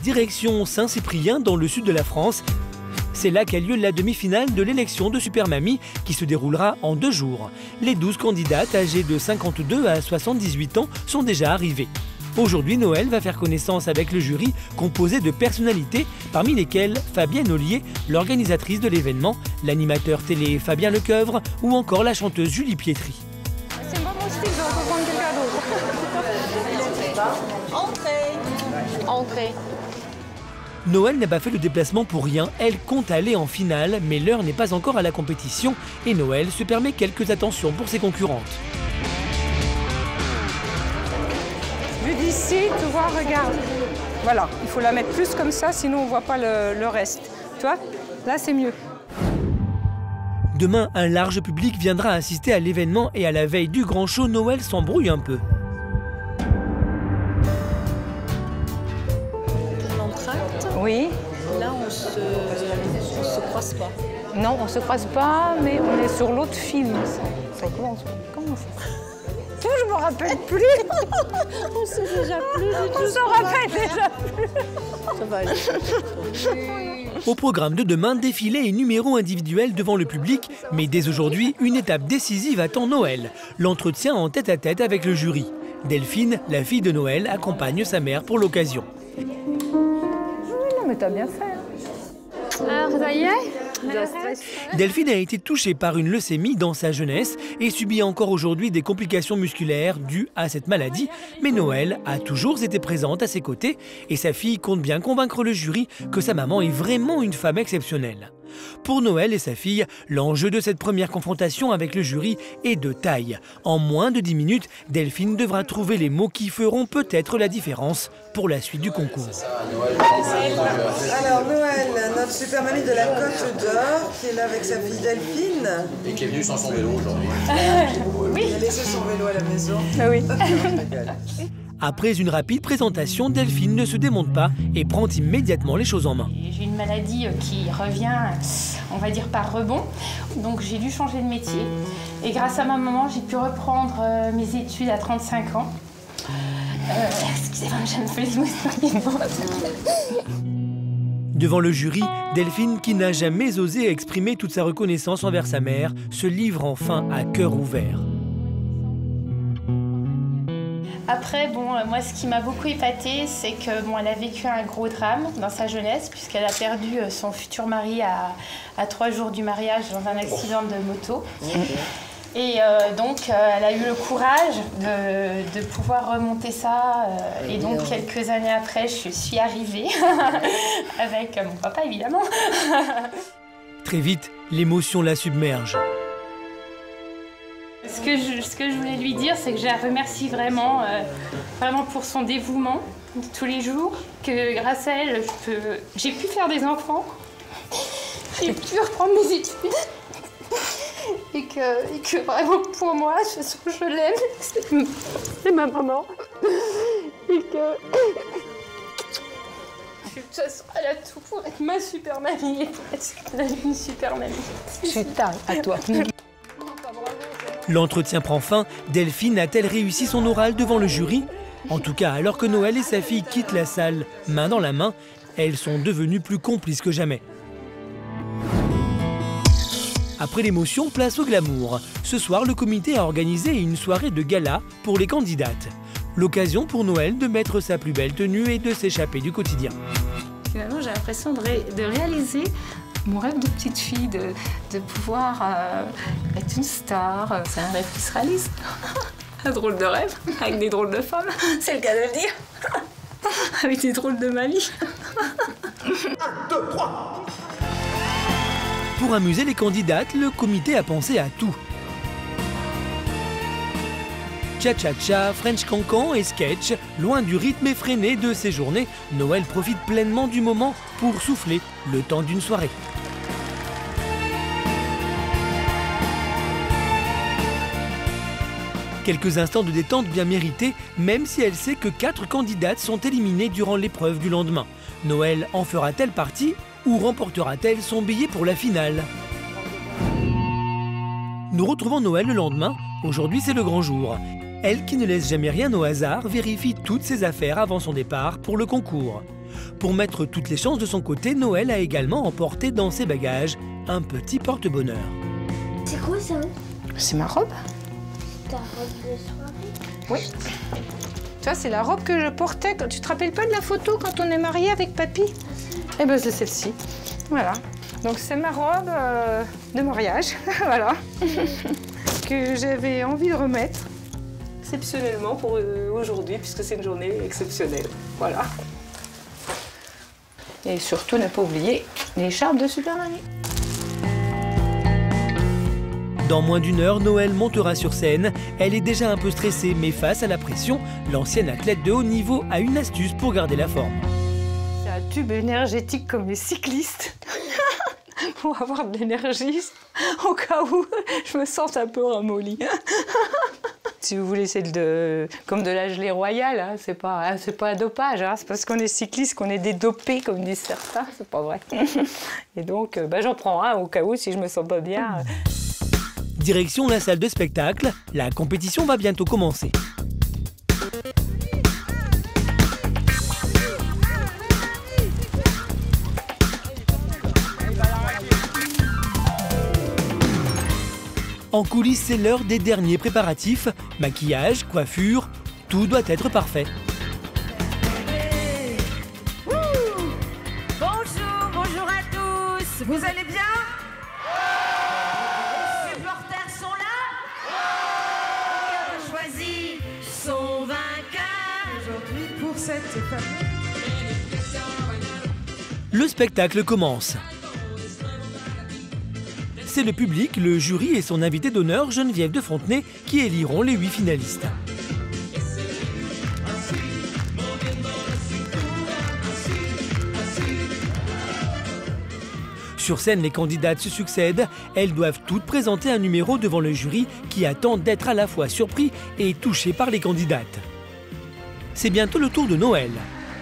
Direction Saint-Cyprien dans le sud de la France. C'est là qu'a lieu la demi-finale de l'élection de Super Mamie qui se déroulera en 2 jours. Les 12 candidates âgées de 52 à 78 ans sont déjà arrivées. Aujourd'hui, Noël va faire connaissance avec le jury composé de personnalités, parmi lesquelles Fabienne Ollier, l'organisatrice de l'événement, l'animateur télé Fabien Lecoeuvre ou encore la chanteuse Julie Pietri. C'est pas mon style, je vais reprendre quelqu'un d'autre. Entrez. Entrez. Noël n'a pas fait le déplacement pour rien, elle compte aller en finale, mais l'heure n'est pas encore à la compétition et Noël se permet quelques attentions pour ses concurrentes. Vu d'ici, tu vois, regarde. Voilà, il faut la mettre plus comme ça, sinon on ne voit pas le reste. Tu vois, là c'est mieux. Demain, un large public viendra assister à l'événement et à la veille du grand show, Noël s'embrouille un peu. Oui. Là, on se croise pas. Non, on se croise pas, mais on est sur l'autre film. Comment ça? Je me rappelle plus. On sait déjà plus. On se rappelle déjà plus. Ça va aller. Au programme de demain, défilé et numéro individuel devant le public, mais dès aujourd'hui, une étape décisive attend Noël, l'entretien en tête-à-tête avec le jury. Delphine, la fille de Noël, accompagne sa mère pour l'occasion. Non, mais t'as bien fait. Alors, ça y est? Delphine a été touchée par une leucémie dans sa jeunesse et subit encore aujourd'hui des complications musculaires dues à cette maladie. Mais Noël a toujours été présente à ses côtés et sa fille compte bien convaincre le jury que sa maman est vraiment une femme exceptionnelle. Pour Noël et sa fille, l'enjeu de cette première confrontation avec le jury est de taille. En moins de 10 minutes, Delphine devra trouver les mots qui feront peut-être la différence pour la suite du concours. Alors Noël, notre super mamie de la Côte d'Or, qui est là avec sa fille Delphine. Et qui est venue sans son vélo aujourd'hui. Oui. Elle a laissé son vélo à la maison. Ah oui. Après une rapide présentation, Delphine ne se démonte pas et prend immédiatement les choses en main. J'ai une maladie qui revient, on va dire, par rebond. Donc j'ai dû changer de métier. Et grâce à ma maman, j'ai pu reprendre mes études à 35 ans. Excusez-moi, je me fais les émotions. Devant le jury, Delphine, qui n'a jamais osé exprimer toute sa reconnaissance envers sa mère, se livre enfin à cœur ouvert. Après, moi, ce qui m'a beaucoup épatée, c'est que elle a vécu un gros drame dans sa jeunesse, puisqu'elle a perdu son futur mari à 3 jours du mariage dans un accident de moto. Et donc, elle a eu le courage de pouvoir remonter ça. Et donc, quelques années après, je suis arrivée, avec mon papa, évidemment. Très vite, l'émotion la submerge. Ce que je voulais lui dire, c'est que je la remercie vraiment, vraiment pour son dévouement de tous les jours, que grâce à elle, j'ai pu faire des enfants, j'ai pu reprendre mes études, et que vraiment pour moi, je l'aime, c'est ma maman, et que elle a tout pour être ma super mamie et pour être une super mamie. Je suis tard à toi. L'entretien prend fin. Delphine a-t-elle réussi son oral devant le jury? En tout cas, alors que Noël et sa fille quittent la salle, main dans la main, elles sont devenues plus complices que jamais. Après l'émotion, place au glamour. Ce soir, le comité a organisé une soirée de gala pour les candidates. L'occasion pour Noël de mettre sa plus belle tenue et de s'échapper du quotidien. Finalement, j'ai l'impression de réaliser mon rêve de petite fille, de pouvoir être une star. C'est un rêve qui se réalise. Un drôle de rêve, avec des drôles de femmes, c'est le cas de le dire. Avec des drôles de mamie. 1, 2, 3. Pour amuser les candidates, le comité a pensé à tout. Cha-cha-cha, French cancan et sketch, loin du rythme effréné de ces journées, Noël profite pleinement du moment pour souffler le temps d'une soirée. Quelques instants de détente bien mérités, même si elle sait que 4 candidates sont éliminées durant l'épreuve du lendemain. Noël en fera-t-elle partie ou remportera-t-elle son billet pour la finale? Nous retrouvons Noël le lendemain. Aujourd'hui, c'est le grand jour. Elle, qui ne laisse jamais rien au hasard, vérifie toutes ses affaires avant son départ pour le concours. Pour mettre toutes les chances de son côté, Noël a également emporté dans ses bagages un petit porte-bonheur. C'est quoi ça? C'est ma robe. Ta robe de soirée? Oui. Ça, c'est la robe que je portais. Tu te rappelles pas de la photo quand on est mariés avec papy? Eh ben, c'est celle-ci. Voilà. Donc, c'est ma robe de mariage. Voilà. Que j'avais envie de remettre exceptionnellement pour aujourd'hui, puisque c'est une journée exceptionnelle. Voilà. Et surtout, ne pas oublier l'écharpe de Super Mamie. Dans moins d'une heure, Noël montera sur scène. Elle est déjà un peu stressée, mais face à la pression, l'ancienne athlète de haut niveau a une astuce pour garder la forme. C'est un tube énergétique comme les cyclistes. Pour avoir de l'énergie, au cas où je me sente un peu ramollie. Si vous voulez, c'est comme de la gelée royale, hein. C'est pas un dopage, hein. C'est parce qu'on est cycliste qu'on est dédopé, comme disent certains, c'est pas vrai. Et donc, j'en prends un au cas où, si je me sens pas bien. Direction la salle de spectacle, la compétition va bientôt commencer. En coulisses, c'est l'heure des derniers préparatifs. Maquillage, coiffure, tout doit être parfait. Bonjour à tous. Vous allez bien? Les supporters sont là? Qui a choisi son vainqueur aujourd'hui pour cette famille? Le spectacle commence. C'est le public, le jury et son invité d'honneur, Geneviève de Fontenay, qui éliront les 8 finalistes. Sur scène, les candidates se succèdent. Elles doivent toutes présenter un numéro devant le jury qui attend d'être à la fois surpris et touché par les candidates. C'est bientôt le tour de Noël.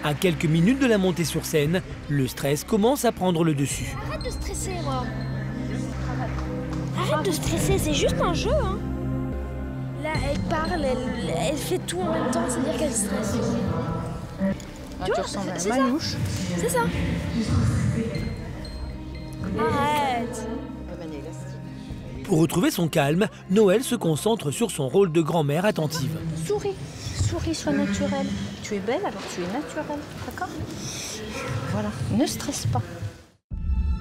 À quelques minutes de la montée sur scène, le stress commence à prendre le dessus. Arrête de stresser, moi. Arrête de stresser, c'est juste un jeu, hein. Là, elle parle, elle fait tout en même temps, c'est-à-dire qu'elle stresse. Tu ressembles à un manouche. C'est ça. Arrête. Pour retrouver son calme, Noël se concentre sur son rôle de grand-mère attentive. Souris, sois naturelle. Tu es belle, alors tu es naturelle, d'accord? Voilà, ne stresse pas.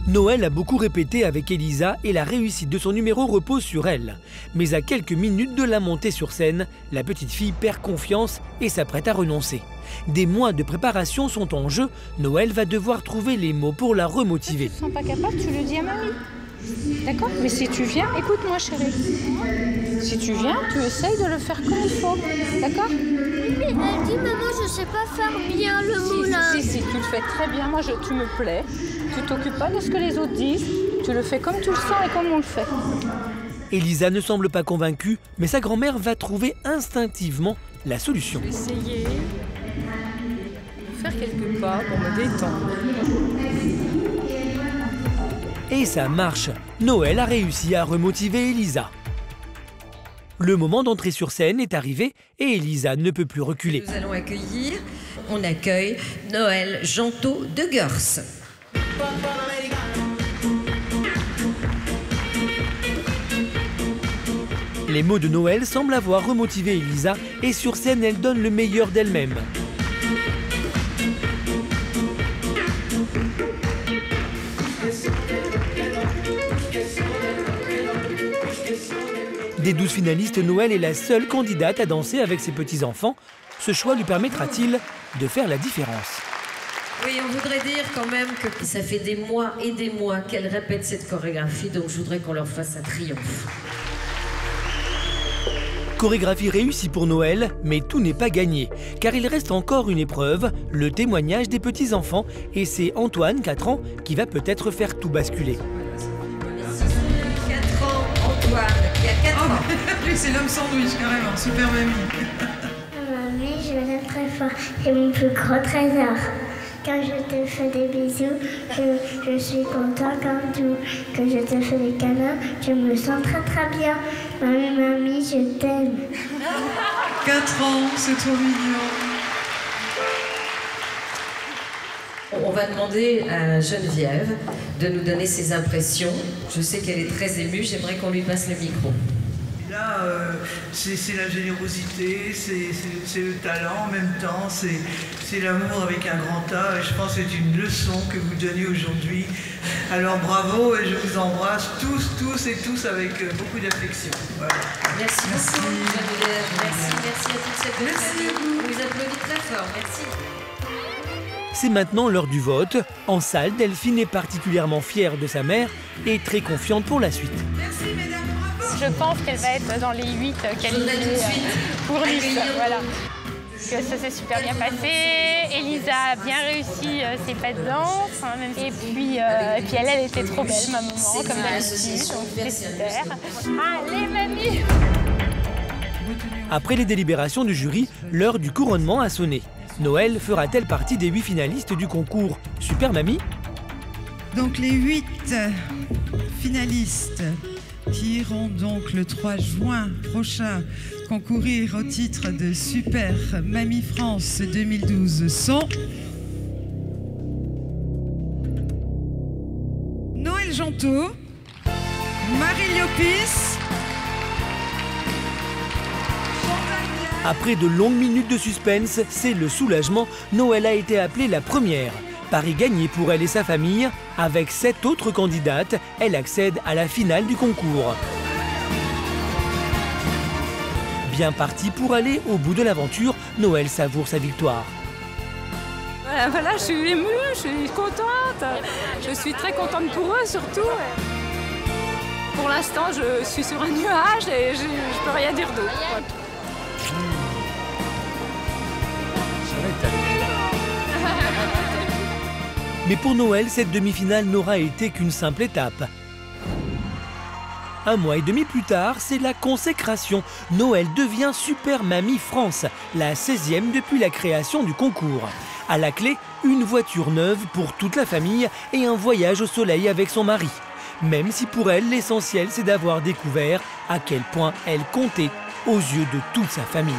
Noël a beaucoup répété avec Elisa et la réussite de son numéro repose sur elle. Mais à quelques minutes de la montée sur scène, la petite fille perd confiance et s'apprête à renoncer. Des mois de préparation sont en jeu. Noël va devoir trouver les mots pour la remotiver. Tu te sens pas capable, tu le dis à mamie. D'accord? Mais si tu viens, écoute-moi chérie. Si tu viens, tu essayes de le faire comme il faut. D'accord? Mais elle dit, maman, je sais pas faire bien le mot là. Si, tu le fais très bien. Moi, tu me plais. Tu t'occupes pas de ce que les autres disent. Tu le fais comme tu le sens et comme on le fait. Elisa ne semble pas convaincue, mais sa grand-mère va trouver instinctivement la solution. Essayer de faire quelques pas pour me détendre. Et ça marche. Noël a réussi à remotiver Elisa. Le moment d'entrer sur scène est arrivé et Elisa ne peut plus reculer. Nous allons accueillir, on accueille Noël Gentot de Gers. Les mots de Noël semblent avoir remotivé Elisa et sur scène, elle donne le meilleur d'elle-même. Des 12 finalistes, Noël est la seule candidate à danser avec ses petits-enfants. Ce choix lui permettra-t-il de faire la différence? Oui, on voudrait dire quand même que ça fait des mois et des mois qu'elle répète cette chorégraphie, donc je voudrais qu'on leur fasse un triomphe. Chorégraphie réussie pour Noël, mais tout n'est pas gagné, car il reste encore une épreuve, le témoignage des petits-enfants, et c'est Antoine, 4 ans, qui va peut-être faire tout basculer. 4 ans, Antoine, qui a 4 ans. Lui, c'est l'homme sandwich, carrément. Super mamie. Mamie, je l'aime très fort. C'est mon plus grand trésor. Quand je te fais des bisous, je suis content comme tout. Quand je te fais des câlins, je me sens très très bien. Mamie, je t'aime. 4 ans, c'est trop mignon. On va demander à Geneviève de nous donner ses impressions. Je sais qu'elle est très émue, j'aimerais qu'on lui passe le micro. Là, c'est la générosité, c'est le talent en même temps, c'est l'amour avec un grand A. Et je pense que c'est une leçon que vous donnez aujourd'hui. Alors bravo et je vous embrasse tous et tous avec beaucoup d'affection. Voilà. Merci beaucoup, Geneviève. Merci à toute cette belle famille. On vous applaudit très fort. Merci. C'est maintenant l'heure du vote. En salle, Delphine est particulièrement fière de sa mère et très confiante pour la suite. Merci mesdames, bravo. Je pense qu'elle va être dans les 8 qualifiés pour Nice. Voilà. Que ça s'est super bien passé. Elisa a bien réussi ses pas de danse. Et puis elle était trop belle, ma maman, comme d'habitude. Donc c'était super. Allez, mamie! Après les délibérations du jury, l'heure du couronnement a sonné. Noël fera-t-elle partie des 8 finalistes du concours Super Mamie? Donc les 8 finalistes qui iront donc le 3 juin prochain concourir au titre de Super Mamie France 2012 sont Noël Gentot, Marie Liopis. Après de longues minutes de suspense, c'est le soulagement. Noël a été appelée la première. Pari gagné pour elle et sa famille. Avec 7 autres candidates, elle accède à la finale du concours. Bien partie pour aller au bout de l'aventure, Noël savoure sa victoire. Voilà, je suis émue, je suis contente. Je suis très contente pour eux surtout. Pour l'instant, je suis sur un nuage et je ne peux rien dire d'autre. Mais pour Noël, cette demi-finale n'aura été qu'une simple étape. 1 mois et demi plus tard, c'est la consécration. Noël devient Super Mamie France, la 16e depuis la création du concours. À la clé, une voiture neuve pour toute la famille et un voyage au soleil avec son mari. Même si pour elle, l'essentiel c'est d'avoir découvert à quel point elle comptait aux yeux de toute sa famille.